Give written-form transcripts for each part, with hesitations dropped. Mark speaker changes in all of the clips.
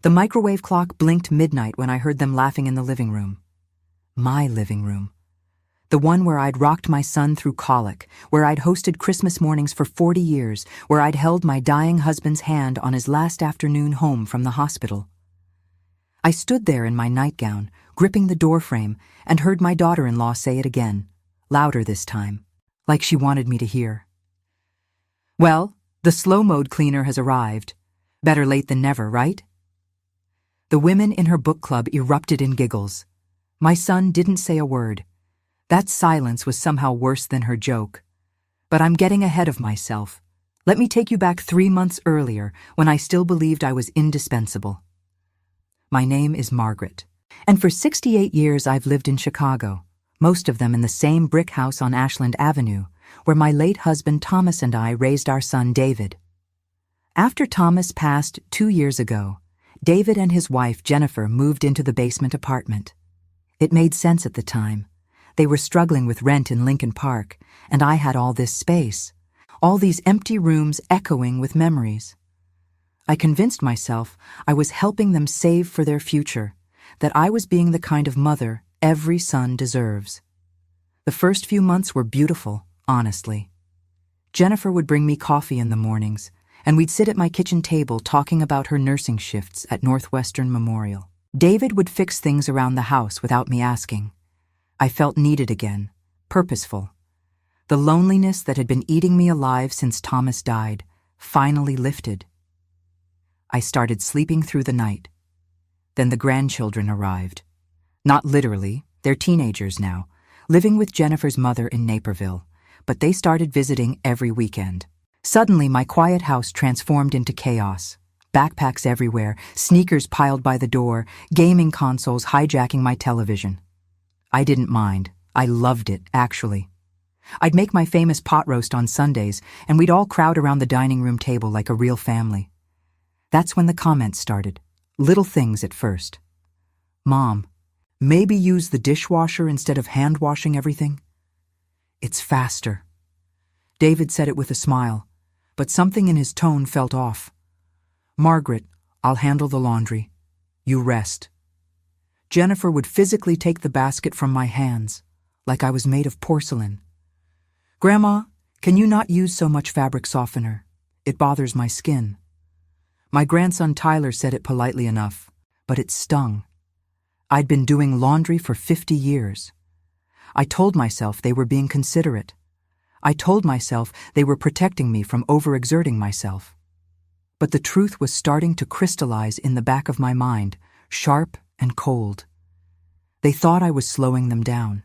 Speaker 1: The microwave clock blinked midnight when I heard them laughing in the living room. My living room. The one where I'd rocked my son through colic, where I'd hosted Christmas mornings for 40 years, where I'd held my dying husband's hand on his last afternoon home from the hospital. I stood there in my nightgown, gripping the doorframe, and heard my daughter-in-law say it again, louder this time, like she wanted me to hear. Well, the slow-mode cleaner has arrived. Better late than never, right? The women in her book club erupted in giggles. My son didn't say a word. That silence was somehow worse than her joke. But I'm getting ahead of myself. Let me take you back 3 months earlier, when I still believed I was indispensable. My name is Margaret, and for 68 years I've lived in Chicago, most of them in the same brick house on Ashland Avenue, where my late husband Thomas and I raised our son David. After Thomas passed 2 years ago, David and his wife Jennifer moved into the basement apartment. It made sense at the time. They were struggling with rent in Lincoln Park, and I had all this space, all these empty rooms echoing with memories. I convinced myself I was helping them save for their future, that I was being the kind of mother every son deserves. The first few months were beautiful, honestly. Jennifer would bring me coffee in the mornings, and we'd sit at my kitchen table talking about her nursing shifts at Northwestern Memorial. David would fix things around the house without me asking. I felt needed again, purposeful. The loneliness that had been eating me alive since Thomas died finally lifted. I started sleeping through the night. Then the grandchildren arrived. Not literally, they're teenagers now, living with Jennifer's mother in Naperville, but they started visiting every weekend. Suddenly, my quiet house transformed into chaos. Backpacks everywhere, sneakers piled by the door, gaming consoles hijacking my television. I didn't mind. I loved it, actually. I'd make my famous pot roast on Sundays, and we'd all crowd around the dining room table like a real family. That's when the comments started. Little things at first. Mom, maybe use the dishwasher instead of hand washing everything? It's faster. David said it with a smile, but something in his tone felt off. Margaret, I'll handle the laundry. You rest. Jennifer would physically take the basket from my hands, like I was made of porcelain. Grandma, can you not use so much fabric softener? It bothers my skin. My grandson Tyler said it politely enough, but it stung. I'd been doing laundry for 50 years. I told myself they were being considerate. I told myself they were protecting me from overexerting myself. But the truth was starting to crystallize in the back of my mind, sharp and cold. They thought I was slowing them down.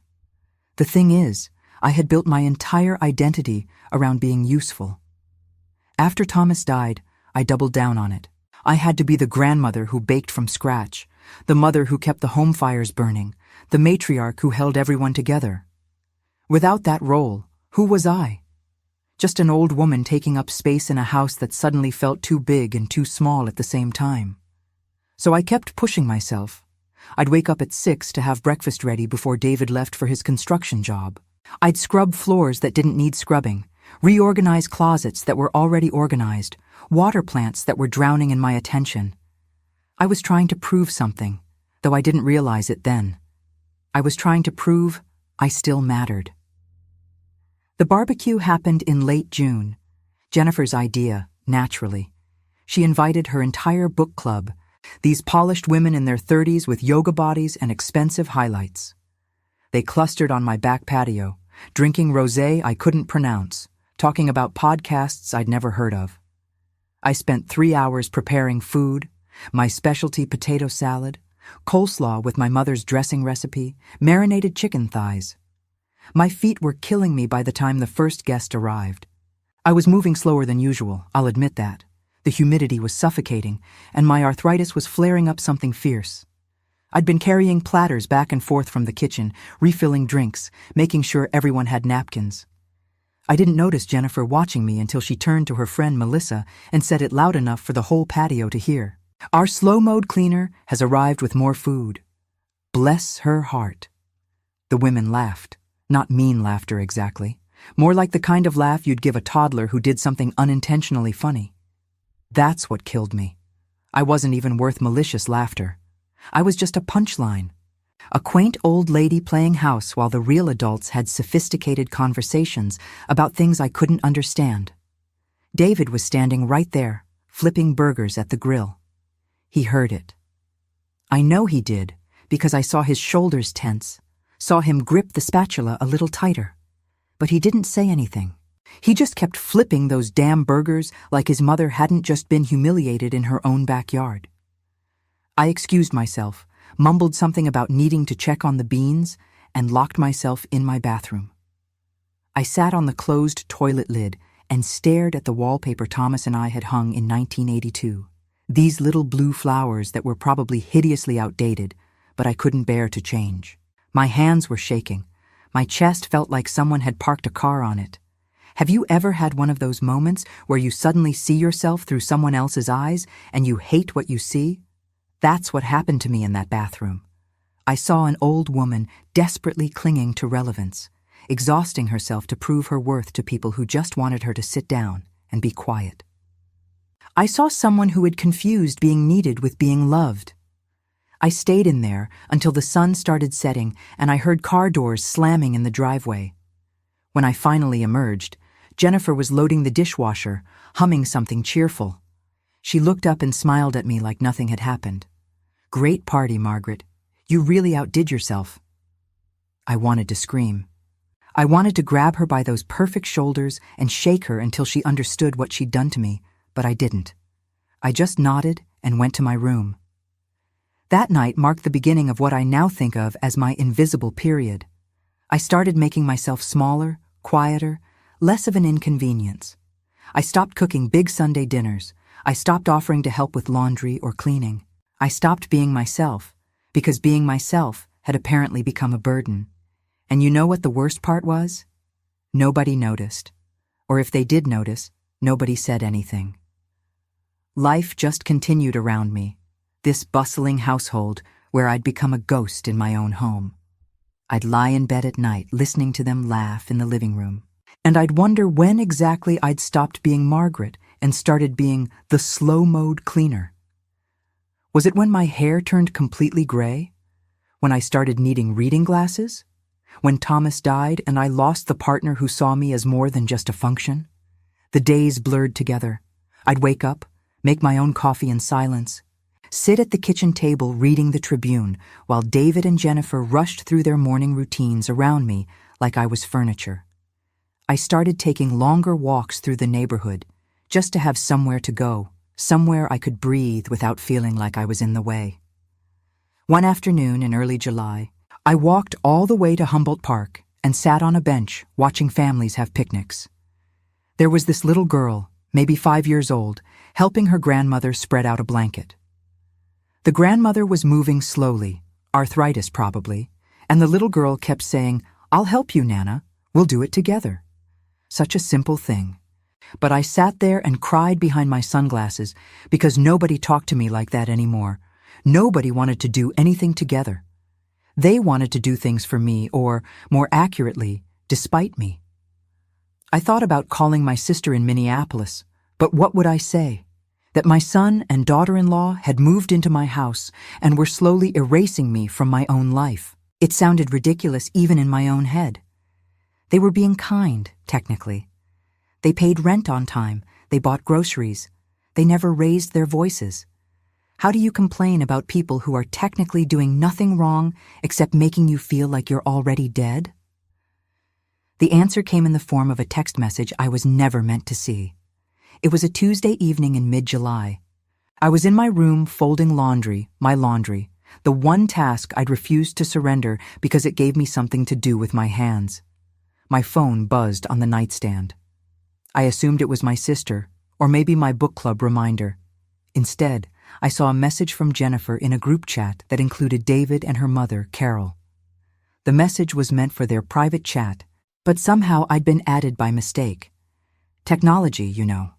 Speaker 1: The thing is, I had built my entire identity around being useful. After Thomas died, I doubled down on it. I had to be the grandmother who baked from scratch, the mother who kept the home fires burning, the matriarch who held everyone together. Without that role, who was I? Just an old woman taking up space in a house that suddenly felt too big and too small at the same time. So I kept pushing myself. I'd wake up at 6 to have breakfast ready before David left for his construction job. I'd scrub floors that didn't need scrubbing, reorganize closets that were already organized, water plants that were drowning in my attention. I was trying to prove something, though I didn't realize it then. I was trying to prove I still mattered. The barbecue happened in late June. Jennifer's idea, naturally. She invited her entire book club, these polished women in their 30s with yoga bodies and expensive highlights. They clustered on my back patio, drinking rosé I couldn't pronounce, talking about podcasts I'd never heard of. I spent 3 hours preparing food, my specialty potato salad, coleslaw with my mother's dressing recipe, marinated chicken thighs. My feet were killing me by the time the first guest arrived. I was moving slower than usual, I'll admit that. The humidity was suffocating, and my arthritis was flaring up something fierce. I'd been carrying platters back and forth from the kitchen, refilling drinks, making sure everyone had napkins. I didn't notice Jennifer watching me until she turned to her friend Melissa and said it loud enough for the whole patio to hear. Our slow-mode cleaner has arrived with more food. Bless her heart. The women laughed. Not mean laughter exactly. More like the kind of laugh you'd give a toddler who did something unintentionally funny. That's what killed me. I wasn't even worth malicious laughter. I was just a punchline. A quaint old lady playing house while the real adults had sophisticated conversations about things I couldn't understand. David was standing right there, flipping burgers at the grill. He heard it. I know he did, because I saw his shoulders tense, saw him grip the spatula a little tighter. But he didn't say anything. He just kept flipping those damn burgers like his mother hadn't just been humiliated in her own backyard. I excused myself, mumbled something about needing to check on the beans, and locked myself in my bathroom. I sat on the closed toilet lid and stared at the wallpaper Thomas and I had hung in 1982. These little blue flowers that were probably hideously outdated, but I couldn't bear to change. My hands were shaking. My chest felt like someone had parked a car on it. Have you ever had one of those moments where you suddenly see yourself through someone else's eyes and you hate what you see? That's what happened to me in that bathroom. I saw an old woman desperately clinging to relevance, exhausting herself to prove her worth to people who just wanted her to sit down and be quiet. I saw someone who had confused being needed with being loved. I stayed in there until the sun started setting and I heard car doors slamming in the driveway. When I finally emerged, Jennifer was loading the dishwasher, humming something cheerful. She looked up and smiled at me like nothing had happened. "Great party, Margaret. You really outdid yourself." I wanted to scream. I wanted to grab her by those perfect shoulders and shake her until she understood what she'd done to me, but I didn't. I just nodded and went to my room. That night marked the beginning of what I now think of as my invisible period. I started making myself smaller, quieter, less of an inconvenience. I stopped cooking big Sunday dinners. I stopped offering to help with laundry or cleaning. I stopped being myself, because being myself had apparently become a burden. And you know what the worst part was? Nobody noticed. Or if they did notice, nobody said anything. Life just continued around me, this bustling household where I'd become a ghost in my own home. I'd lie in bed at night listening to them laugh in the living room, and I'd wonder when exactly I'd stopped being Margaret and started being the slow-mode cleaner. Was it when my hair turned completely gray? When I started needing reading glasses? When Thomas died and I lost the partner who saw me as more than just a function? The days blurred together. I'd wake up, make my own coffee in silence, sit at the kitchen table reading the Tribune while David and Jennifer rushed through their morning routines around me like I was furniture. I started taking longer walks through the neighborhood just to have somewhere to go, somewhere I could breathe without feeling like I was in the way. One afternoon in early July, I walked all the way to Humboldt Park and sat on a bench watching families have picnics. There was this little girl, maybe 5 years old, helping her grandmother spread out a blanket. The grandmother was moving slowly, arthritis probably, and the little girl kept saying, "I'll help you, Nana. We'll do it together." Such a simple thing. But I sat there and cried behind my sunglasses because nobody talked to me like that anymore. Nobody wanted to do anything together. They wanted to do things for me or, more accurately, despite me. I thought about calling my sister in Minneapolis, but what would I say? That my son and daughter-in-law had moved into my house and were slowly erasing me from my own life. It sounded ridiculous even in my own head. They were being kind, technically. They paid rent on time, they bought groceries, they never raised their voices. How do you complain about people who are technically doing nothing wrong except making you feel like you're already dead? The answer came in the form of a text message I was never meant to see. It was a Tuesday evening in mid-July. I was in my room folding my laundry, the one task I'd refused to surrender because it gave me something to do with my hands. My phone buzzed on the nightstand. I assumed it was my sister, or maybe my book club reminder. Instead, I saw a message from Jennifer in a group chat that included David and her mother, Carol. The message was meant for their private chat, but somehow I'd been added by mistake. Technology, you know.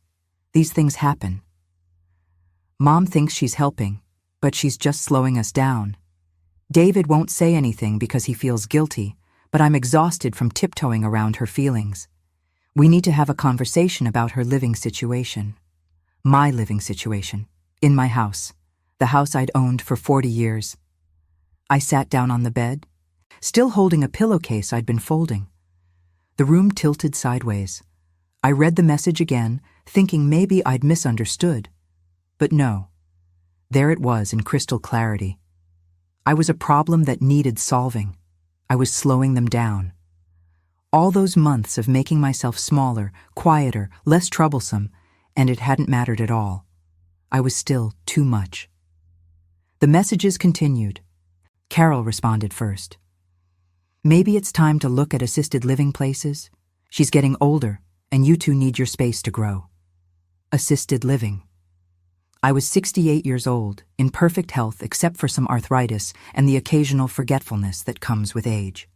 Speaker 1: These things happen. Mom thinks she's helping, but she's just slowing us down. David won't say anything because he feels guilty, but I'm exhausted from tiptoeing around her feelings. We need to have a conversation about her living situation. My living situation. In my house, the house I'd owned for 40 years. I sat down on the bed, still holding a pillowcase I'd been folding. The room tilted sideways. I read the message again, thinking maybe I'd misunderstood. But no. There it was in crystal clarity. I was a problem that needed solving. I was slowing them down. All those months of making myself smaller, quieter, less troublesome, and it hadn't mattered at all. I was still too much. The messages continued. Carol responded first. Maybe it's time to look at assisted living places. She's getting older, and you two need your space to grow. Assisted living. I was 68 years old, in perfect health except for some arthritis and the occasional forgetfulness that comes with age.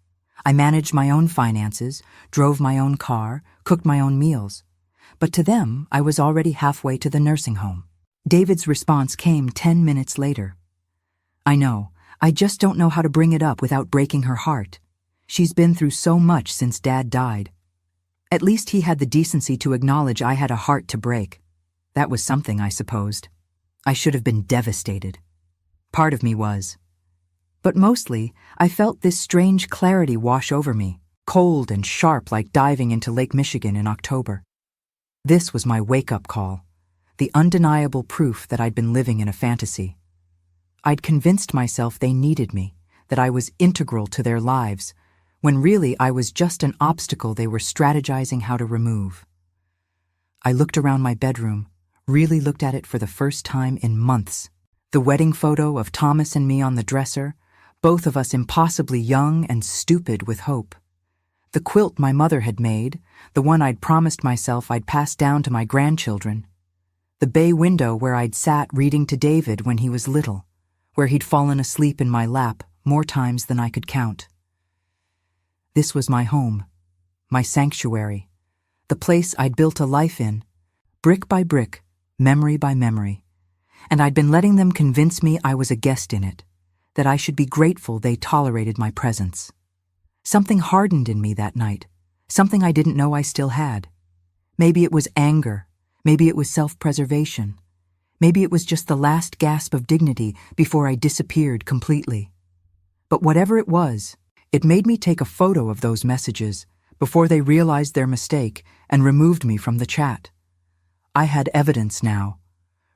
Speaker 1: I managed my own finances, drove my own car, cooked my own meals. But to them, I was already halfway to the nursing home. David's response came 10 minutes later. I know, I just don't know how to bring it up without breaking her heart. She's been through so much since Dad died. At least he had the decency to acknowledge I had a heart to break. That was something, I supposed. I should have been devastated. Part of me was. But mostly, I felt this strange clarity wash over me, cold and sharp like diving into Lake Michigan in October. This was my wake-up call, the undeniable proof that I'd been living in a fantasy. I'd convinced myself they needed me, that I was integral to their lives, when really I was just an obstacle they were strategizing how to remove. I looked around my bedroom, really looked at it for the first time in months. The wedding photo of Thomas and me on the dresser, both of us impossibly young and stupid with hope. The quilt my mother had made, the one I'd promised myself I'd pass down to my grandchildren. The bay window where I'd sat reading to David when he was little, where he'd fallen asleep in my lap more times than I could count. This was my home, my sanctuary, the place I'd built a life in, brick by brick, memory by memory. And I'd been letting them convince me I was a guest in it, that I should be grateful they tolerated my presence. Something hardened in me that night, something I didn't know I still had. Maybe it was anger, maybe it was self-preservation, maybe it was just the last gasp of dignity before I disappeared completely. But whatever it was, it made me take a photo of those messages before they realized their mistake and removed me from the chat. I had evidence now,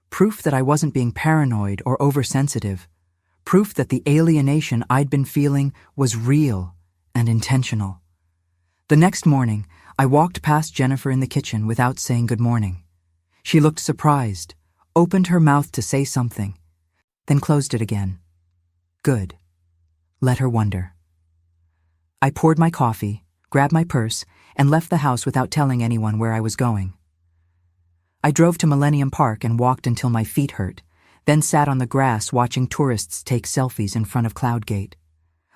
Speaker 1: proof that I wasn't being paranoid or oversensitive, proof that the alienation I'd been feeling was real and intentional. The next morning, I walked past Jennifer in the kitchen without saying good morning. She looked surprised, opened her mouth to say something, then closed it again. Good. Let her wonder. I poured my coffee, grabbed my purse, and left the house without telling anyone where I was going. I drove to Millennium Park and walked until my feet hurt, then sat on the grass watching tourists take selfies in front of Cloud Gate.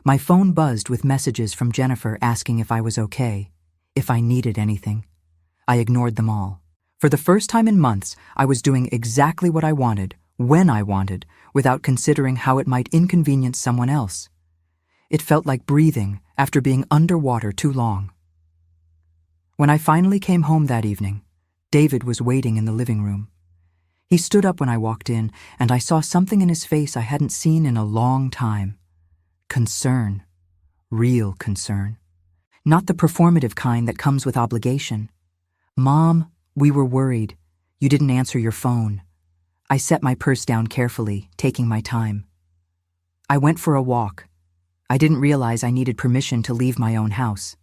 Speaker 1: My phone buzzed with messages from Jennifer asking if I was okay, if I needed anything. I ignored them all. For the first time in months, I was doing exactly what I wanted, when I wanted, without considering how it might inconvenience someone else. It felt like breathing after being underwater too long. When I finally came home that evening, David was waiting in the living room. He stood up when I walked in, and I saw something in his face I hadn't seen in a long time. Concern. Real concern. Not the performative kind that comes with obligation. Mom, we were worried. You didn't answer your phone. I set my purse down carefully, taking my time. I went for a walk. I didn't realize I needed permission to leave my own house.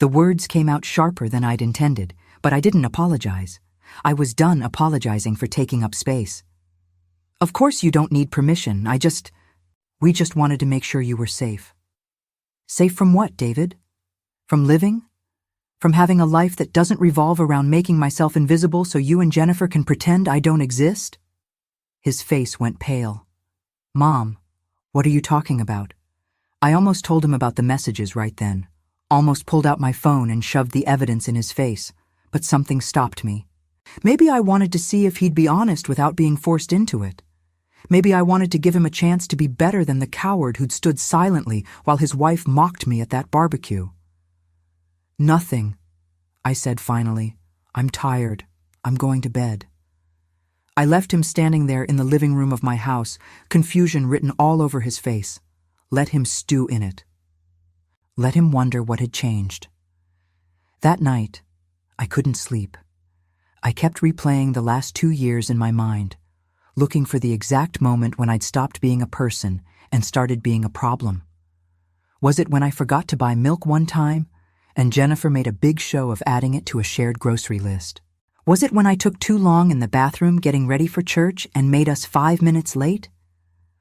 Speaker 1: The words came out sharper than I'd intended, but I didn't apologize. I was done apologizing for taking up space. Of course you don't need permission, we just wanted to make sure you were safe. Safe from what, David? From living? From having a life that doesn't revolve around making myself invisible so you and Jennifer can pretend I don't exist? His face went pale. Mom, what are you talking about? I almost told him about the messages right then, almost pulled out my phone and shoved the evidence in his face, but something stopped me. Maybe I wanted to see if he'd be honest without being forced into it. Maybe I wanted to give him a chance to be better than the coward who'd stood silently while his wife mocked me at that barbecue. Nothing, I said finally. I'm tired. I'm going to bed. I left him standing there in the living room of my house, confusion written all over his face. Let him stew in it. Let him wonder what had changed. That night, I couldn't sleep. I kept replaying the last 2 years in my mind, looking for the exact moment when I'd stopped being a person and started being a problem. Was it when I forgot to buy milk one time, and Jennifer made a big show of adding it to a shared grocery list? Was it when I took too long in the bathroom getting ready for church and made us 5 minutes late?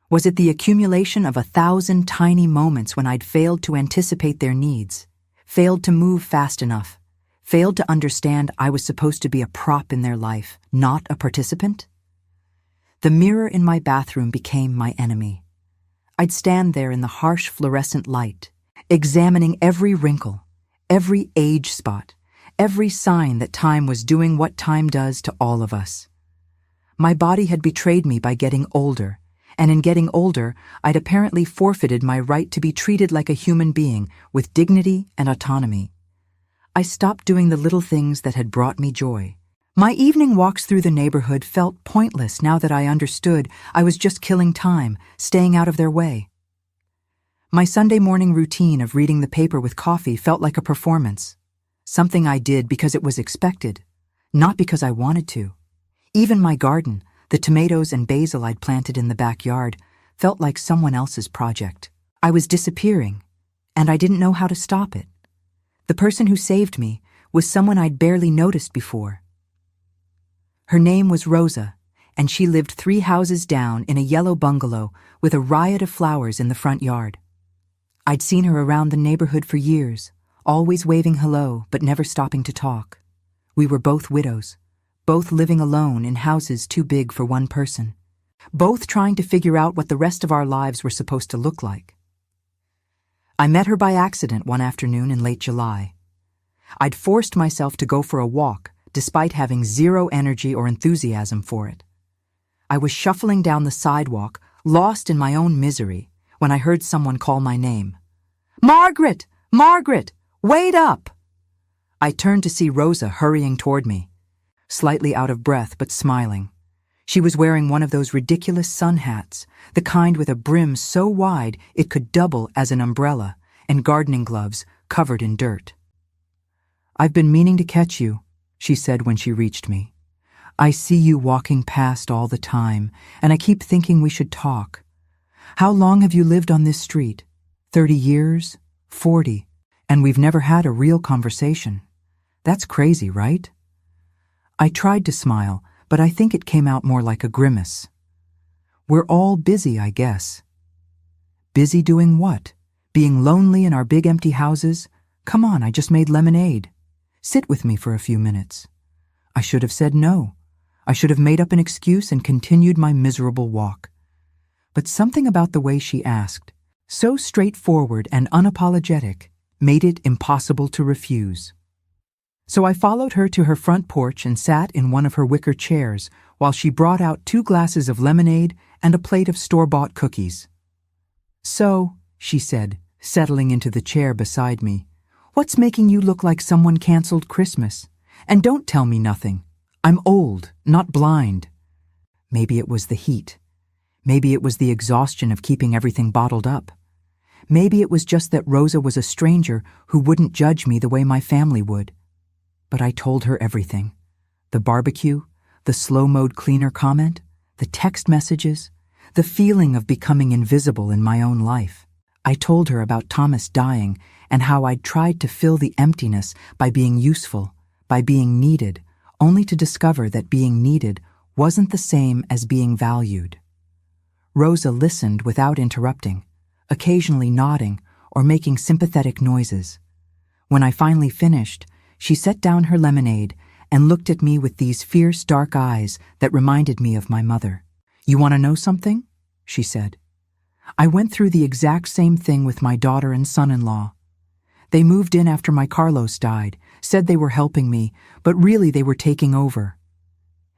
Speaker 1: Was it the accumulation of 1,000 tiny moments when I'd failed to anticipate their needs, failed to move fast enough, failed to understand I was supposed to be a prop in their life, not a participant? The mirror in my bathroom became my enemy. I'd stand there in the harsh fluorescent light, examining every wrinkle, every age spot, every sign that time was doing what time does to all of us. My body had betrayed me by getting older, and in getting older, I'd apparently forfeited my right to be treated like a human being with dignity and autonomy. I stopped doing the little things that had brought me joy. My evening walks through the neighborhood felt pointless now that I understood I was just killing time, staying out of their way. My Sunday morning routine of reading the paper with coffee felt like a performance, something I did because it was expected, not because I wanted to. Even my garden, the tomatoes and basil I'd planted in the backyard, felt like someone else's project. I was disappearing, and I didn't know how to stop it. The person who saved me was someone I'd barely noticed before. Her name was Rosa, and she lived 3 houses down in a yellow bungalow with a riot of flowers in the front yard. I'd seen her around the neighborhood for years, always waving hello but never stopping to talk. We were both widows, both living alone in houses too big for one person, both trying to figure out what the rest of our lives were supposed to look like. I met her by accident one afternoon in late July. I'd forced myself to go for a walk, despite having zero energy or enthusiasm for it. I was shuffling down the sidewalk, lost in my own misery, when I heard someone call my name. "Margaret! Margaret! Wait up!" I turned to see Rosa hurrying toward me, slightly out of breath but smiling. She was wearing one of those ridiculous sun hats, the kind with a brim so wide it could double as an umbrella, and gardening gloves covered in dirt. "I've been meaning to catch you," she said when she reached me. "I see you walking past all the time, and I keep thinking we should talk. How long have you lived on this street? 30 years? 40? And we've never had a real conversation. That's crazy, right?" I tried to smile, but I think it came out more like a grimace. "We're all busy, I guess." "Busy doing what? Being lonely in our big empty houses? Come on, I just made lemonade. Sit with me for a few minutes." I should have said no. I should have made up an excuse and continued my miserable walk. But something about the way she asked, so straightforward and unapologetic, made it impossible to refuse. So I followed her to her front porch and sat in one of her wicker chairs while she brought out 2 glasses of lemonade and a plate of store-bought cookies. "So," she said, settling into the chair beside me, "what's making you look like someone canceled Christmas? And don't tell me nothing. I'm old, not blind." Maybe it was the heat. Maybe it was the exhaustion of keeping everything bottled up. Maybe it was just that Rosa was a stranger who wouldn't judge me the way my family would. But I told her everything. The barbecue, the slow-mode cleaner comment, the text messages, the feeling of becoming invisible in my own life. I told her about Thomas dying and how I'd tried to fill the emptiness by being useful, by being needed, only to discover that being needed wasn't the same as being valued. Rosa listened without interrupting, occasionally nodding or making sympathetic noises. When I finally finished, she set down her lemonade and looked at me with these fierce dark eyes that reminded me of my mother. "You want to know something?" she said. "I went through the exact same thing with my daughter and son-in-law. They moved in after my Carlos died, said they were helping me, but really they were taking over.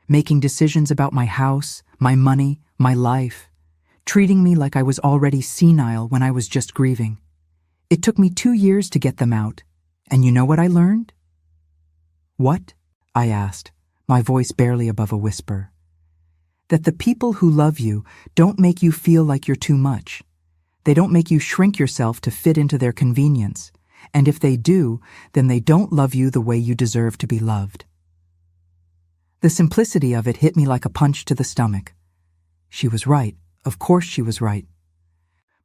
Speaker 1: Making decisions about my house, my money, my life, treating me like I was already senile when I was just grieving. It took me 2 years to get them out, and you know what I learned?" "What?" I asked, my voice barely above a whisper. That the people who love you don't make you feel like you're too much. They don't make you shrink yourself to fit into their convenience. And if they do, then they don't love you the way you deserve to be loved. The simplicity of it hit me like a punch to the stomach. She was right. Of course she was right.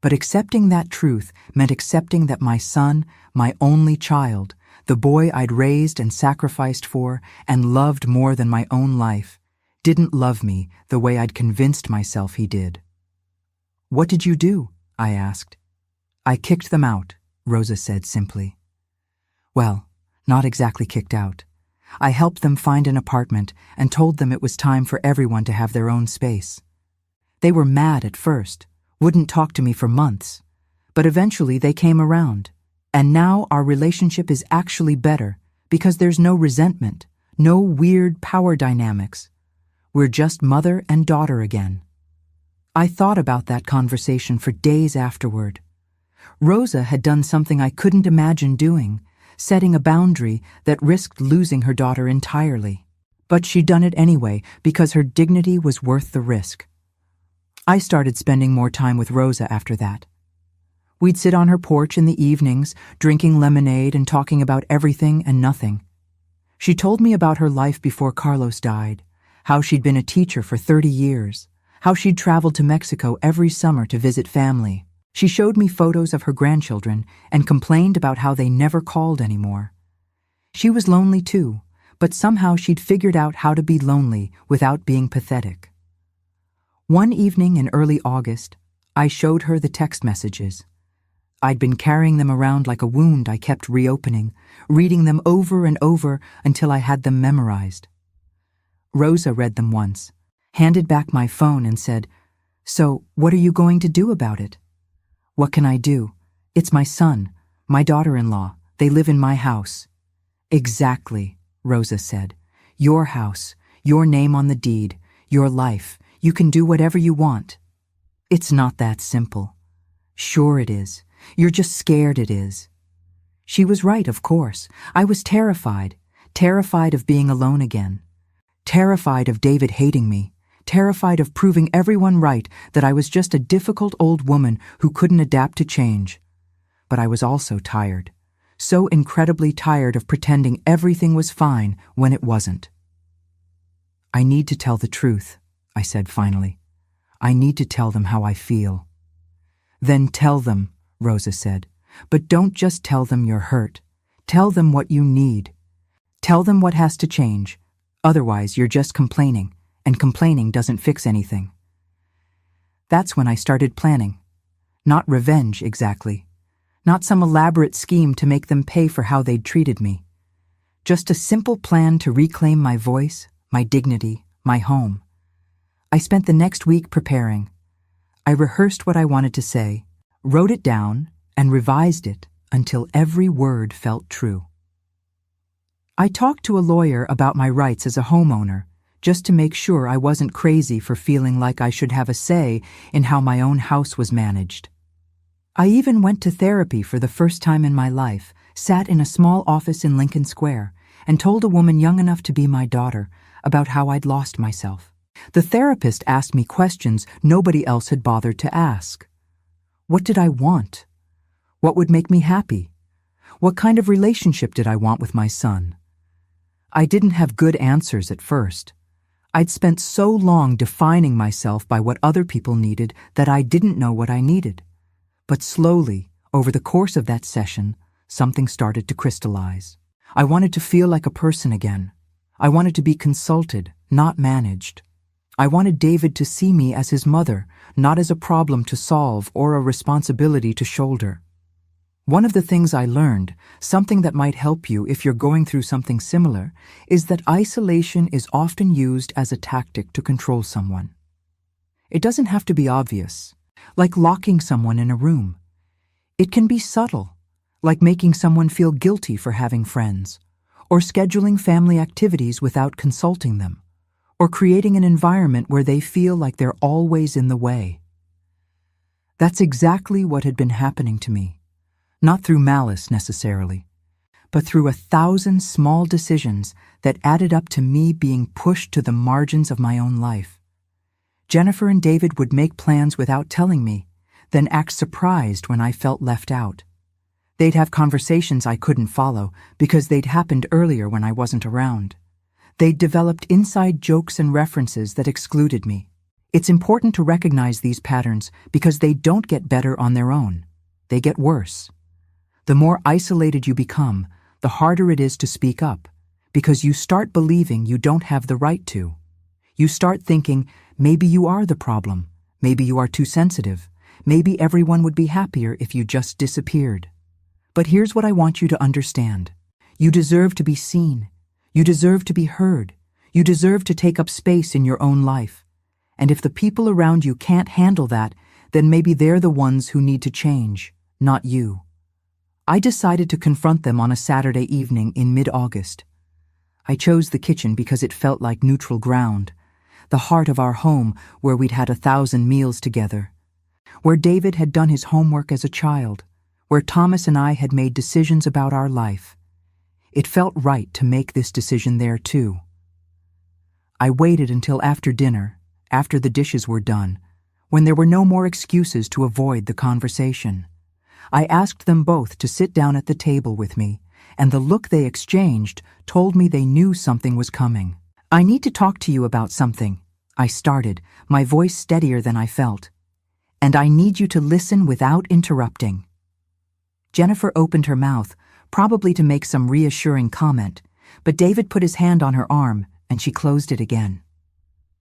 Speaker 1: But accepting that truth meant accepting that my son, my only child, the boy I'd raised and sacrificed for and loved more than my own life, didn't love me the way I'd convinced myself he did. "What did you do?" I asked. "I kicked them out," Rosa said simply. Well, not exactly kicked out. I helped them find an apartment and told them it was time for everyone to have their own space. They were mad at first, wouldn't talk to me for months, but eventually they came around. And now our relationship is actually better because there's no resentment, no weird power dynamics. We're just mother and daughter again. I thought about that conversation for days afterward. Rosa had done something I couldn't imagine doing, setting a boundary that risked losing her daughter entirely. But she'd done it anyway because her dignity was worth the risk. I started spending more time with Rosa after that. We'd sit on her porch in the evenings, drinking lemonade and talking about everything and nothing. She told me about her life before Carlos died, how she'd been a teacher for 30 years, how she'd traveled to Mexico every summer to visit family. She showed me photos of her grandchildren and complained about how they never called anymore. She was lonely too, but somehow she'd figured out how to be lonely without being pathetic. One evening in early August, I showed her the text messages. I'd been carrying them around like a wound I kept reopening, reading them over and over until I had them memorized. Rosa read them once, handed back my phone and said, "So, what are you going to do about it?" "What can I do? It's my son, my daughter-in-law. They live in my house." "Exactly," Rosa said. "Your house, your name on the deed, your life. You can do whatever you want." "It's not that simple." "Sure it is. You're just scared it is." She was right, of course. I was terrified of being alone again. Terrified of David hating me. Terrified of proving everyone right that I was just a difficult old woman who couldn't adapt to change. But I was also tired. So incredibly tired of pretending everything was fine when it wasn't. "I need to tell the truth," I said finally. "I need to tell them how I feel." "Then tell them," Rosa said. "But don't just tell them you're hurt. Tell them what you need. Tell them what has to change. Otherwise, you're just complaining, and complaining doesn't fix anything." That's when I started planning. Not revenge, exactly. Not some elaborate scheme to make them pay for how they'd treated me. Just a simple plan to reclaim my voice, my dignity, my home. I spent the next week preparing. I rehearsed what I wanted to say, wrote it down, and revised it until every word felt true. I talked to a lawyer about my rights as a homeowner, just to make sure I wasn't crazy for feeling like I should have a say in how my own house was managed. I even went to therapy for the first time in my life, sat in a small office in Lincoln Square, and told a woman young enough to be my daughter about how I'd lost myself. The therapist asked me questions nobody else had bothered to ask. What did I want? What would make me happy? What kind of relationship did I want with my son? I didn't have good answers at first. I'd spent so long defining myself by what other people needed that I didn't know what I needed. But slowly, over the course of that session, something started to crystallize. I wanted to feel like a person again. I wanted to be consulted, not managed. I wanted David to see me as his mother, not as a problem to solve or a responsibility to shoulder. One of the things I learned, something that might help you if you're going through something similar, is that isolation is often used as a tactic to control someone. It doesn't have to be obvious, like locking someone in a room. It can be subtle, like making someone feel guilty for having friends, or scheduling family activities without consulting them, or creating an environment where they feel like they're always in the way. That's exactly what had been happening to me. Not through malice necessarily, but through 1,000 small decisions that added up to me being pushed to the margins of my own life. Jennifer and David would make plans without telling me, then act surprised when I felt left out. They'd have conversations I couldn't follow because they'd happened earlier when I wasn't around. They'd developed inside jokes and references that excluded me. It's important to recognize these patterns because they don't get better on their own. They get worse. The more isolated you become, the harder it is to speak up, because you start believing you don't have the right to. You start thinking, maybe you are the problem, maybe you are too sensitive, maybe everyone would be happier if you just disappeared. But here's what I want you to understand. You deserve to be seen. You deserve to be heard. You deserve to take up space in your own life. And if the people around you can't handle that, then maybe they're the ones who need to change, not you. I decided to confront them on a Saturday evening in mid-August. I chose the kitchen because it felt like neutral ground, the heart of our home where we'd had 1,000 meals together, where David had done his homework as a child, where Thomas and I had made decisions about our life. It felt right to make this decision there too. I waited until after dinner, after the dishes were done, when there were no more excuses to avoid the conversation. I asked them both to sit down at the table with me, and the look they exchanged told me they knew something was coming. "I need to talk to you about something," I started, my voice steadier than I felt. "And I need you to listen without interrupting." Jennifer opened her mouth, probably to make some reassuring comment, but David put his hand on her arm and she closed it again.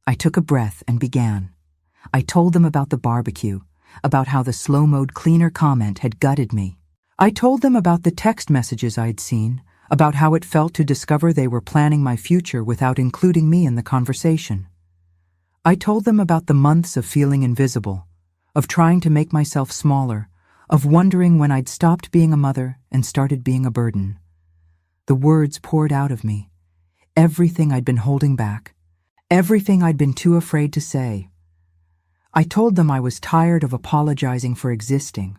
Speaker 1: I took a breath and began. I told them about the barbecue, about how the slow-mode cleaner comment had gutted me. I told them about the text messages I'd seen, about how it felt to discover they were planning my future without including me in the conversation. I told them about the months of feeling invisible, of trying to make myself smaller, of wondering when I'd stopped being a mother and started being a burden. The words poured out of me, everything I'd been holding back, everything I'd been too afraid to say. I told them I was tired of apologizing for existing,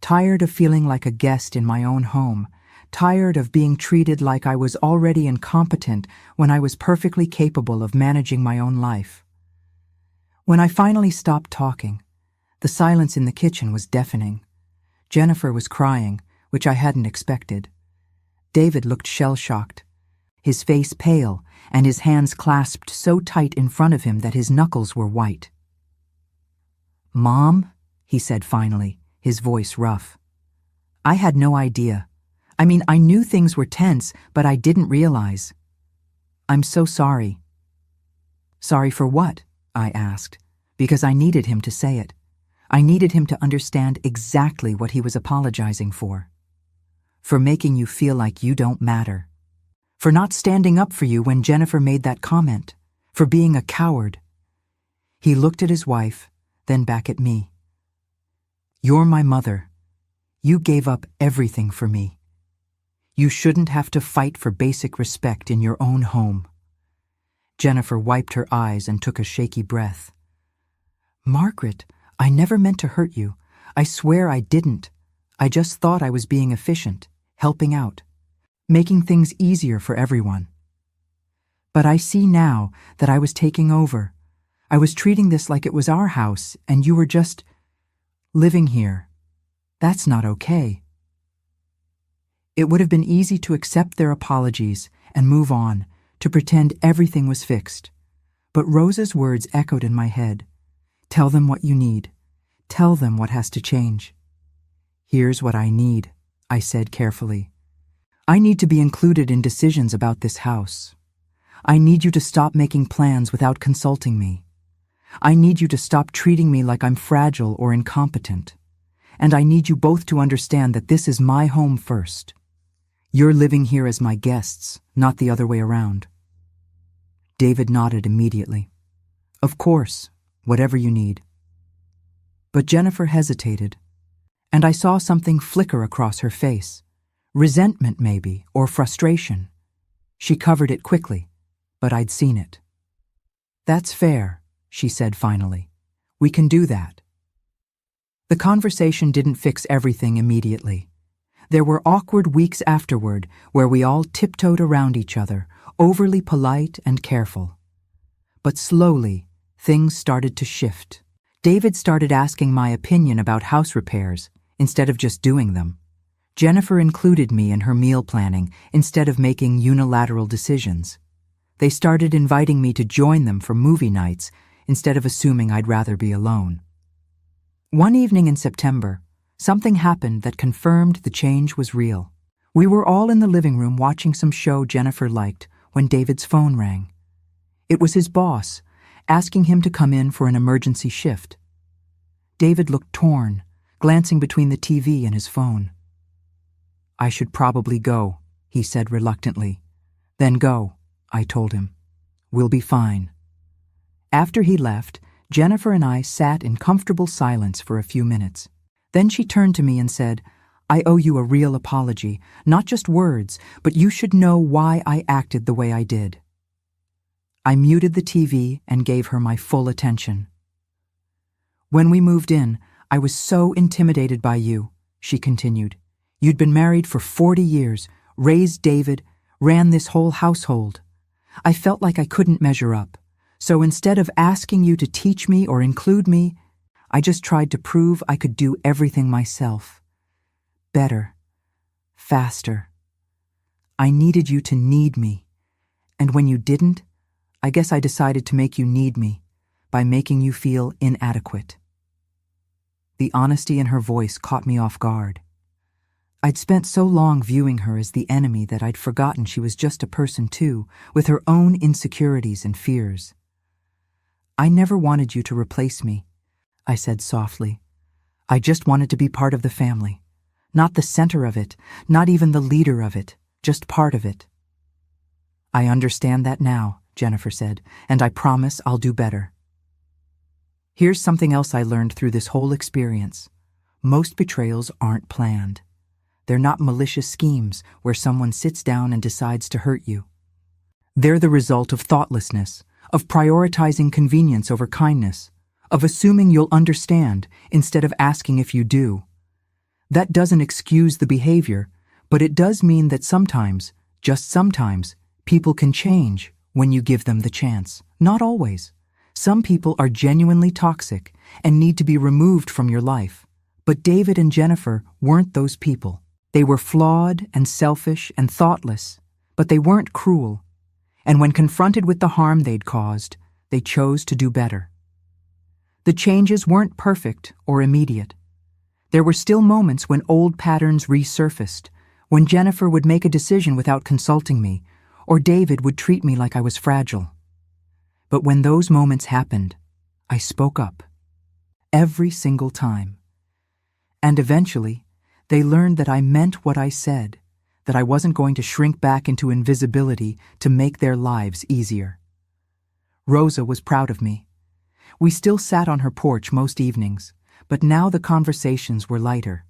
Speaker 1: tired of feeling like a guest in my own home, tired of being treated like I was already incompetent when I was perfectly capable of managing my own life. When I finally stopped talking, the silence in the kitchen was deafening. Jennifer was crying, which I hadn't expected. David looked shell-shocked, his face pale and his hands clasped so tight in front of him that his knuckles were white. "Mom," he said finally, his voice rough. I had no idea. I knew things were tense, but I didn't realize. "I'm so sorry." "Sorry for what?" I asked, because I needed him to say it. I needed him to understand exactly what he was apologizing for. "For making you feel like you don't matter. For not standing up for you when Jennifer made that comment. For being a coward." He looked at his wife, then back at me. "You're my mother. You gave up everything for me. You shouldn't have to fight for basic respect in your own home." Jennifer wiped her eyes and took a shaky breath. "Margaret, I never meant to hurt you. I swear I didn't. I just thought I was being efficient, helping out, making things easier for everyone. But I see now that I was taking over. I was treating this like it was our house, and you were just living here. That's not okay." It would have been easy to accept their apologies and move on, to pretend everything was fixed. But Rosa's words echoed in my head. "Tell them what you need. Tell them what has to change." "Here's what I need," I said carefully. "I need to be included in decisions about this house. I need you to stop making plans without consulting me. I need you to stop treating me like I'm fragile or incompetent. And I need you both to understand that this is my home first. You're living here as my guests, not the other way around." David nodded immediately. "Of course, whatever you need." But Jennifer hesitated, and I saw something flicker across her face. Resentment, maybe, or frustration. She covered it quickly, but I'd seen it. "That's fair," she said finally. "We can do that." The conversation didn't fix everything immediately. There were awkward weeks afterward where we all tiptoed around each other, overly polite and careful. But slowly, things started to shift. David started asking my opinion about house repairs instead of just doing them. Jennifer included me in her meal planning instead of making unilateral decisions. They started inviting me to join them for movie nights instead of assuming I'd rather be alone. One evening in September, something happened that confirmed the change was real. We were all in the living room watching some show Jennifer liked when David's phone rang. It was his boss, asking him to come in for an emergency shift. David looked torn, glancing between the TV and his phone. "I should probably go," he said reluctantly. "Then go," I told him. "We'll be fine." After he left, Jennifer and I sat in comfortable silence for a few minutes. Then she turned to me and said, "I owe you a real apology, not just words, but you should know why I acted the way I did." I muted the TV and gave her my full attention. "When we moved in, I was so intimidated by you," she continued. "You'd been married for 40 years, raised David, ran this whole household. I felt like I couldn't measure up. So instead of asking you to teach me or include me, I just tried to prove I could do everything myself. Better. Faster. I needed you to need me. And when you didn't, I guess I decided to make you need me by making you feel inadequate." The honesty in her voice caught me off guard. I'd spent so long viewing her as the enemy that I'd forgotten she was just a person too, with her own insecurities and fears. "I never wanted you to replace me," I said softly. "I just wanted to be part of the family. Not the center of it, not even the leader of it, just part of it." "I understand that now," Jennifer said, "and I promise I'll do better." Here's something else I learned through this whole experience. Most betrayals aren't planned. They're not malicious schemes where someone sits down and decides to hurt you. They're the result of thoughtlessness, of prioritizing convenience over kindness, of assuming you'll understand instead of asking if you do. That doesn't excuse the behavior, but it does mean that sometimes, just sometimes, people can change when you give them the chance. Not always. Some people are genuinely toxic and need to be removed from your life. But David and Jennifer weren't those people. They were flawed and selfish and thoughtless, but they weren't cruel. And when confronted with the harm they'd caused, they chose to do better. The changes weren't perfect or immediate. There were still moments when old patterns resurfaced, when Jennifer would make a decision without consulting me, or David would treat me like I was fragile. But when those moments happened, I spoke up. Every single time. And eventually, they learned that I meant what I said, that I wasn't going to shrink back into invisibility to make their lives easier. Rosa was proud of me. We still sat on her porch most evenings, but now the conversations were lighter.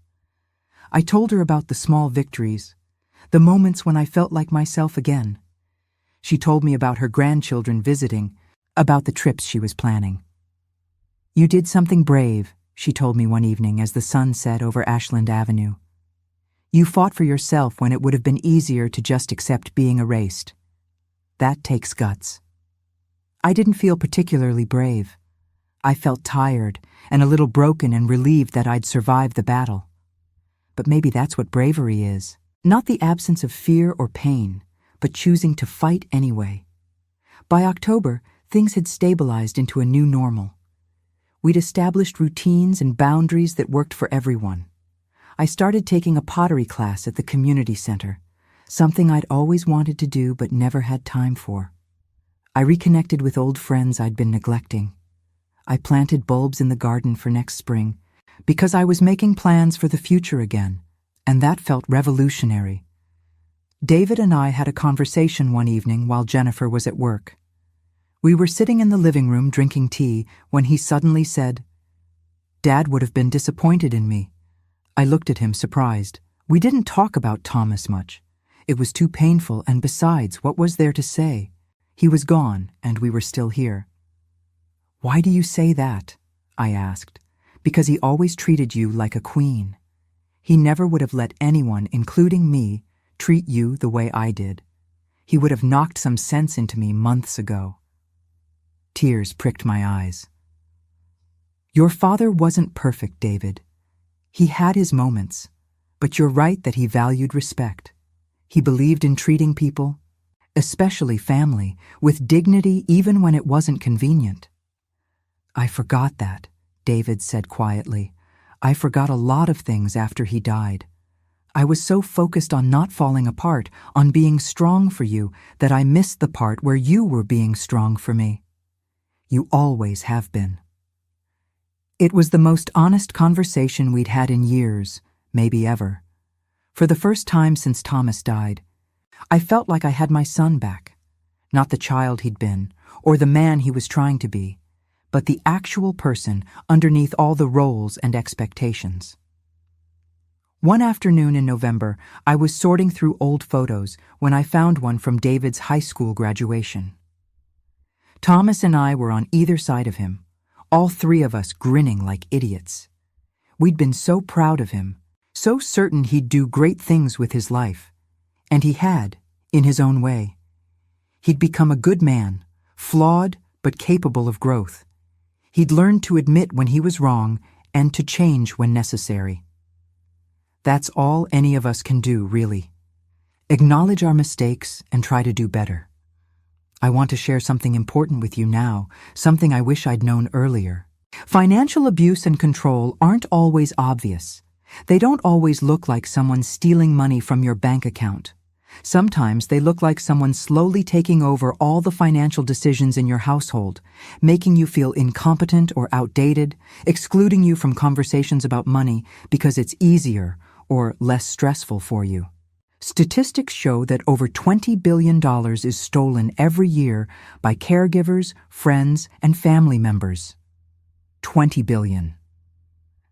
Speaker 1: I told her about the small victories, the moments when I felt like myself again. She told me about her grandchildren visiting, about the trips she was planning. "You did something brave," she told me one evening as the sun set over Ashland Avenue. "You fought for yourself when it would have been easier to just accept being erased. That takes guts." I didn't feel particularly brave. I felt tired and a little broken and relieved that I'd survived the battle. But maybe that's what bravery is. Not the absence of fear or pain, but choosing to fight anyway. By October, things had stabilized into a new normal. We'd established routines and boundaries that worked for everyone. I started taking a pottery class at the community center, something I'd always wanted to do but never had time for. I reconnected with old friends I'd been neglecting. I planted bulbs in the garden for next spring because I was making plans for the future again, and that felt revolutionary. David and I had a conversation one evening while Jennifer was at work. We were sitting in the living room drinking tea when he suddenly said, "Dad would have been disappointed in me." I looked at him surprised. We didn't talk about Thomas much. It was too painful, and besides, what was there to say? He was gone, and we were still here. "Why do you say that?" I asked. "Because he always treated you like a queen. He never would have let anyone, including me, treat you the way I did. He would have knocked some sense into me months ago." Tears pricked my eyes. Your father wasn't perfect, David. He had his moments, but you're right that he valued respect. He believed in treating people, especially family, with dignity even when it wasn't convenient. I forgot that, David said quietly. I forgot a lot of things after he died. I was so focused on not falling apart, on being strong for you, that I missed the part where you were being strong for me. You always have been. It was the most honest conversation we'd had in years, maybe ever. For the first time since Thomas died, I felt like I had my son back. Not the child he'd been, or the man he was trying to be, but the actual person underneath all the roles and expectations. One afternoon in November, I was sorting through old photos when I found one from David's high school graduation. Thomas and I were on either side of him, all three of us grinning like idiots. We'd been so proud of him, so certain he'd do great things with his life. And he had, in his own way. He'd become a good man, flawed but capable of growth. He'd learned to admit when he was wrong and to change when necessary. That's all any of us can do, really. Acknowledge our mistakes and try to do better. I want to share something important with you now, something I wish I'd known earlier. Financial abuse and control aren't always obvious. They don't always look like someone stealing money from your bank account. Sometimes they look like someone slowly taking over all the financial decisions in your household, making you feel incompetent or outdated, excluding you from conversations about money because it's easier or less stressful for you. Statistics show that over $20 billion is stolen every year by caregivers, friends, and family members. 20 billion.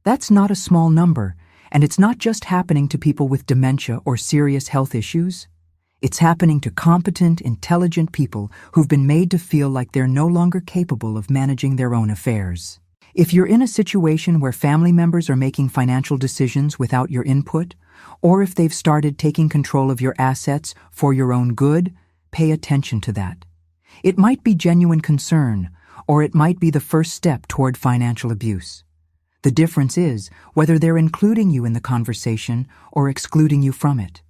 Speaker 1: That's not a small number, and it's not just happening to people with dementia or serious health issues. It's happening to competent, intelligent people who've been made to feel like they're no longer capable of managing their own affairs. If you're in a situation where family members are making financial decisions without your input, or if they've started taking control of your assets for your own good, pay attention to that. It might be genuine concern, or it might be the first step toward financial abuse. The difference is whether they're including you in the conversation or excluding you from it.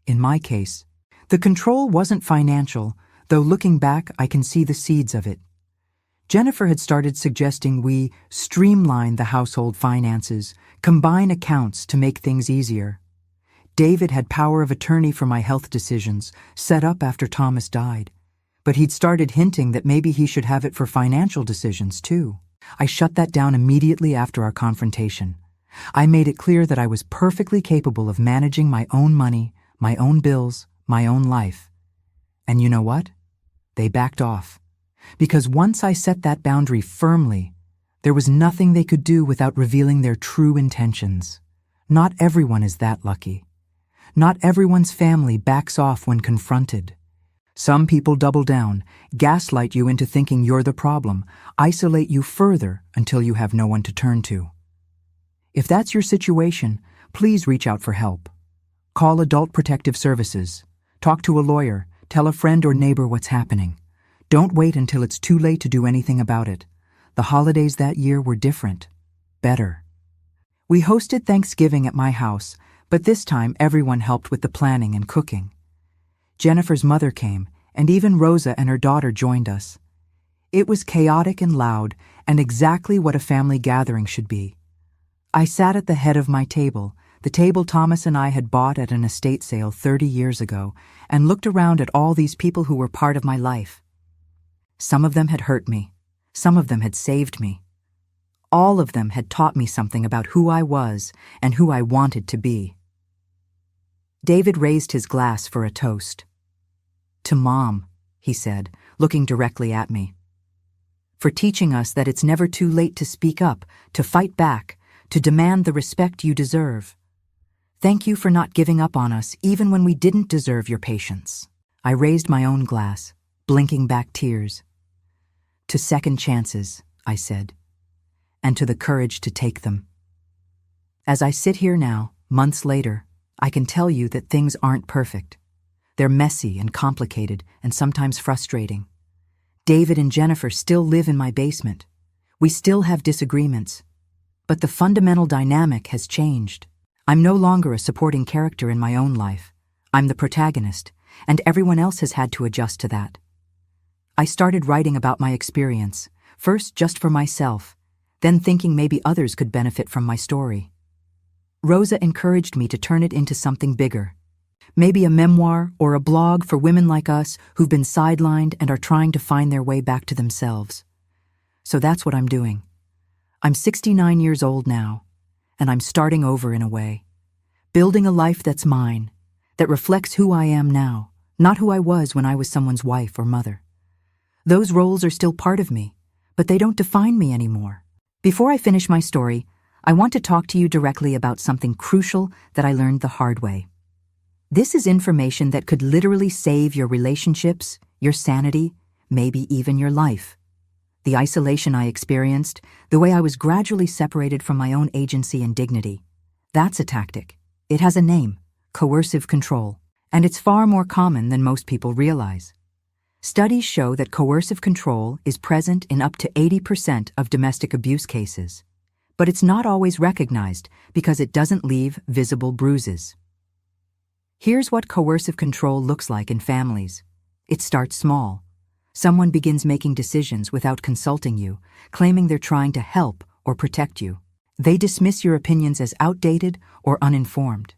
Speaker 1: In my case, the control wasn't financial, though looking back I can see the seeds of it. Jennifer had started suggesting we streamline the household finances, combine accounts to make things easier. David had power of attorney for my health decisions, set up after Thomas died. But he'd started hinting that maybe he should have it for financial decisions, too. I shut that down immediately after our confrontation. I made it clear that I was perfectly capable of managing my own money, my own bills, my own life. And you know what? They backed off. Because once I set that boundary firmly, there was nothing they could do without revealing their true intentions. Not everyone is that lucky. Not everyone's family backs off when confronted. Some people double down, gaslight you into thinking you're the problem, isolate you further until you have no one to turn to. If that's your situation, please reach out for help. Call Adult Protective Services. Talk to a lawyer. Tell a friend or neighbor what's happening. Don't wait until it's too late to do anything about it. The holidays that year were different. Better. We hosted Thanksgiving at my house, but this time everyone helped with the planning and cooking. Jennifer's mother came, and even Rosa and her daughter joined us. It was chaotic and loud, and exactly what a family gathering should be. I sat at the head of my table, the table Thomas and I had bought at an estate sale 30 years ago, and looked around at all these people who were part of my life. Some of them had hurt me. Some of them had saved me. All of them had taught me something about who I was and who I wanted to be. David raised his glass for a toast. To Mom, he said, looking directly at me. For teaching us that it's never too late to speak up, to fight back, to demand the respect you deserve. Thank you for not giving up on us even when we didn't deserve your patience. I raised my own glass, blinking back tears. To second chances, I said, and to the courage to take them. As I sit here now, months later, I can tell you that things aren't perfect. They're messy and complicated and sometimes frustrating. David and Jennifer still live in my basement. We still have disagreements. But the fundamental dynamic has changed. I'm no longer a supporting character in my own life. I'm the protagonist, and everyone else has had to adjust to that. I started writing about my experience, first just for myself, then thinking maybe others could benefit from my story. Rosa encouraged me to turn it into something bigger. Maybe a memoir or a blog for women like us who've been sidelined and are trying to find their way back to themselves. So that's what I'm doing. I'm 69 years old now, and I'm starting over in a way. Building a life that's mine, that reflects who I am now, not who I was when I was someone's wife or mother. Those roles are still part of me, but they don't define me anymore. Before I finish my story, I want to talk to you directly about something crucial that I learned the hard way. This is information that could literally save your relationships, your sanity, maybe even your life. The isolation I experienced, the way I was gradually separated from my own agency and dignity. That's a tactic. It has a name, coercive control, and it's far more common than most people realize. Studies show that coercive control is present in up to 80% of domestic abuse cases. But it's not always recognized because it doesn't leave visible bruises. Here's what coercive control looks like in families. It starts small. Someone begins making decisions without consulting you, claiming they're trying to help or protect you. They dismiss your opinions as outdated or uninformed.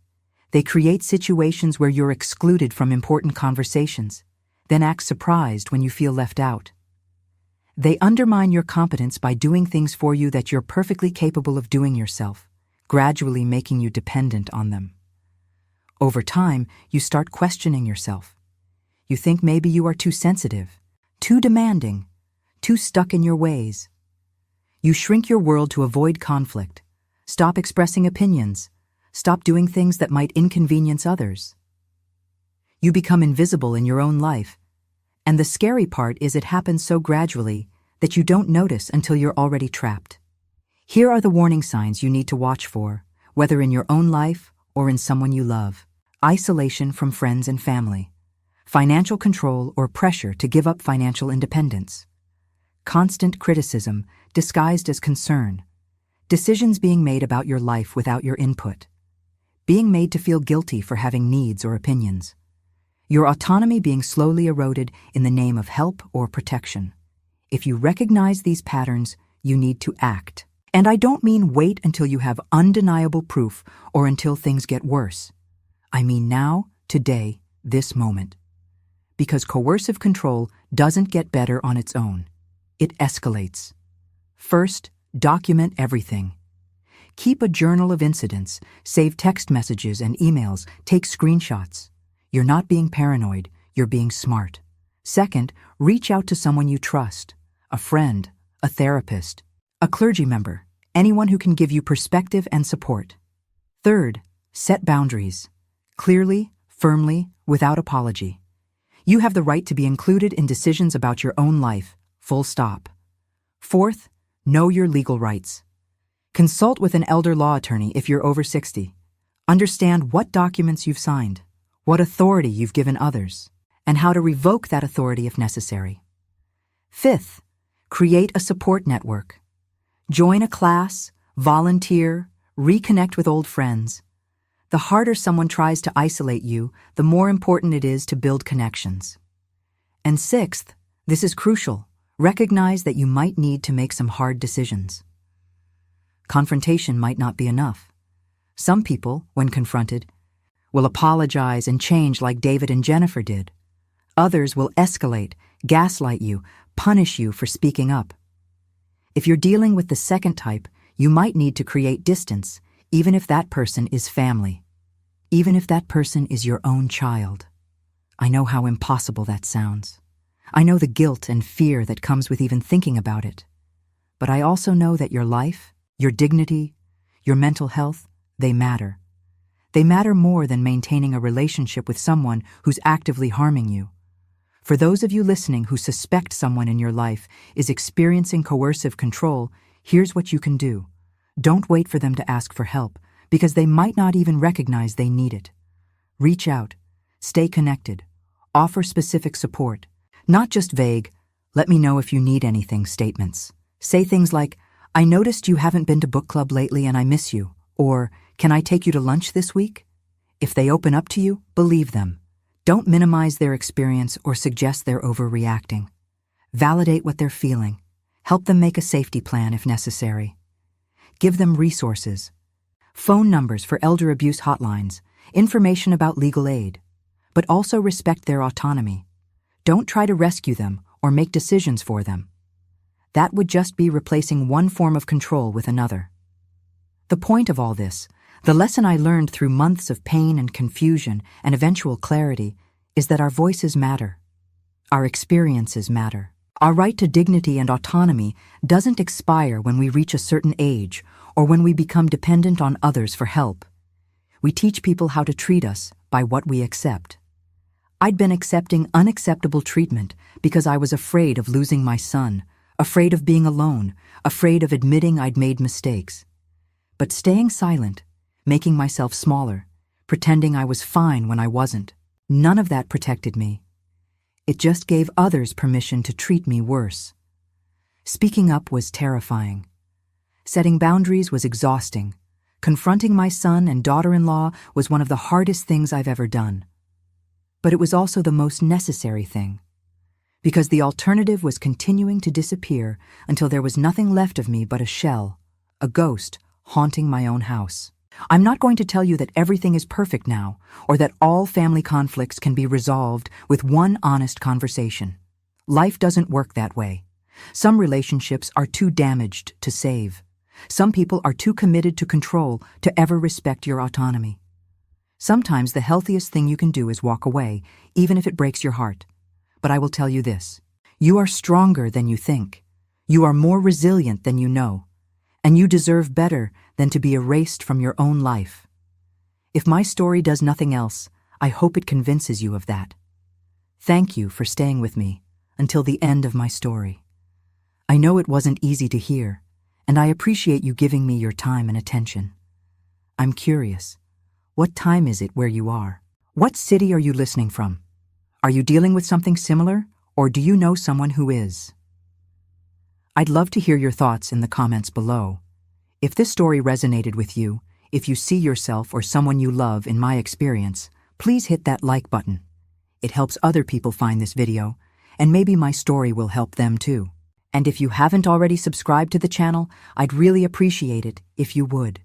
Speaker 1: They create situations where you're excluded from important conversations, then act surprised when you feel left out. They undermine your competence by doing things for you that you're perfectly capable of doing yourself, gradually making you dependent on them. Over time, you start questioning yourself. You think maybe you are too sensitive, too demanding, too stuck in your ways. You shrink your world to avoid conflict, stop expressing opinions, stop doing things that might inconvenience others. You become invisible in your own life, and the scary part is it happens so gradually that you don't notice until you're already trapped. Here are the warning signs you need to watch for, whether in your own life or in someone you love. Isolation from friends and family. Financial control or pressure to give up financial independence. Constant criticism disguised as concern. Decisions being made about your life without your input. Being made to feel guilty for having needs or opinions. Your autonomy being slowly eroded in the name of help or protection. If you recognize these patterns, you need to act. And I don't mean wait until you have undeniable proof or until things get worse. I mean now, today, this moment. Because coercive control doesn't get better on its own. It escalates. First, document everything. Keep a journal of incidents, save text messages and emails, take screenshots. You're not being paranoid, you're being smart. Second, reach out to someone you trust, a friend, a therapist, a clergy member, anyone who can give you perspective and support. Third, set boundaries. Clearly, firmly, without apology. You have the right to be included in decisions about your own life, full stop. Fourth, know your legal rights. Consult with an elder law attorney if you're over 60. Understand what documents you've signed, what authority you've given others, and how to revoke that authority if necessary. Fifth, create a support network. Join a class, volunteer, reconnect with old friends. The harder someone tries to isolate you, the more important it is to build connections. And sixth, this is crucial, recognize that you might need to make some hard decisions. Confrontation might not be enough. Some people, when confronted, will apologize and change like David and Jennifer did. Others will escalate, gaslight you, punish you for speaking up. If you're dealing with the second type, you might need to create distance, even if that person is family. Even if that person is your own child. I know how impossible that sounds. I know the guilt and fear that comes with even thinking about it. But I also know that your life, your dignity, your mental health, they matter. They matter more than maintaining a relationship with someone who's actively harming you. For those of you listening who suspect someone in your life is experiencing coercive control, here's what you can do. Don't wait for them to ask for help, because they might not even recognize they need it. Reach out, stay connected, offer specific support, not just vague, "Let me know if you need anything" statements. Say things like, "I noticed you haven't been to book club lately and I miss you," or "Can I take you to lunch this week?" If they open up to you, believe them. Don't minimize their experience or suggest they're overreacting. Validate what they're feeling. Help them make a safety plan if necessary. Give them resources. Phone numbers for elder abuse hotlines, information about legal aid. But also respect their autonomy. Don't try to rescue them or make decisions for them. That would just be replacing one form of control with another. The point of all this, the lesson I learned through months of pain and confusion and eventual clarity, is that our voices matter. Our experiences matter. Our right to dignity and autonomy doesn't expire when we reach a certain age or when we become dependent on others for help. We teach people how to treat us by what we accept. I'd been accepting unacceptable treatment because I was afraid of losing my son, afraid of being alone, afraid of admitting I'd made mistakes. But staying silent, making myself smaller, pretending I was fine when I wasn't, none of that protected me. It just gave others permission to treat me worse. Speaking up was terrifying. Setting boundaries was exhausting. Confronting my son and daughter-in-law was one of the hardest things I've ever done. But it was also the most necessary thing. Because the alternative was continuing to disappear until there was nothing left of me but a shell, a ghost, haunting my own house. I'm not going to tell you that everything is perfect now, or that all family conflicts can be resolved with one honest conversation. Life doesn't work that way. Some relationships are too damaged to save. Some people are too committed to control to ever respect your autonomy. Sometimes the healthiest thing you can do is walk away, even if it breaks your heart. But I will tell you this: you are stronger than you think. You are more resilient than you know. And you deserve better than to be erased from your own life. If my story does nothing else, I hope it convinces you of that. Thank you for staying with me until the end of my story. I know it wasn't easy to hear, and I appreciate you giving me your time and attention. I'm curious, what time is it where you are? What city are you listening from? Are you dealing with something similar, or do you know someone who is? I'd love to hear your thoughts in the comments below. If this story resonated with you, if you see yourself or someone you love in my experience, please hit that like button. It helps other people find this video, and maybe my story will help them too. And if you haven't already subscribed to the channel, I'd really appreciate it if you would.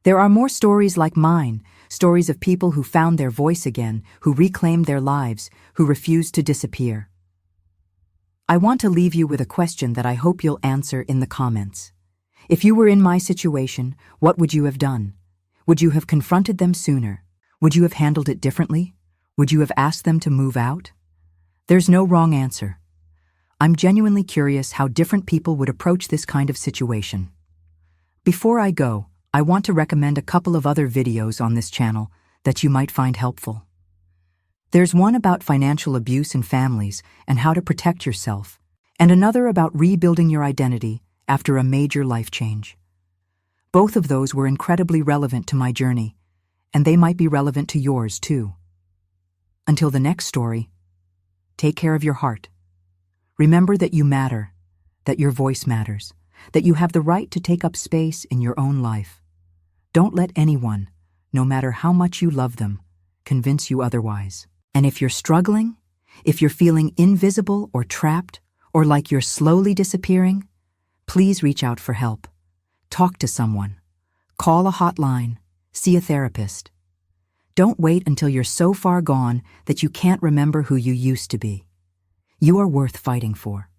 Speaker 1: There are more stories like mine, stories of people who found their voice again, who reclaimed their lives, who refused to disappear. I want to leave you with a question that I hope you'll answer in the comments. If you were in my situation, what would you have done? Would you have confronted them sooner? Would you have handled it differently? Would you have asked them to move out? There's no wrong answer. I'm genuinely curious how different people would approach this kind of situation. Before I go, I want to recommend a couple of other videos on this channel that you might find helpful. There's one about financial abuse in families and how to protect yourself, and another about rebuilding your identity after a major life change. Both of those were incredibly relevant to my journey, and they might be relevant to yours too. Until the next story, take care of your heart. Remember that you matter, that your voice matters, that you have the right to take up space in your own life. Don't let anyone, no matter how much you love them, convince you otherwise. And if you're struggling, if you're feeling invisible or trapped, or like you're slowly disappearing, please reach out for help. Talk to someone. Call a hotline. See a therapist. Don't wait until you're so far gone that you can't remember who you used to be. You are worth fighting for.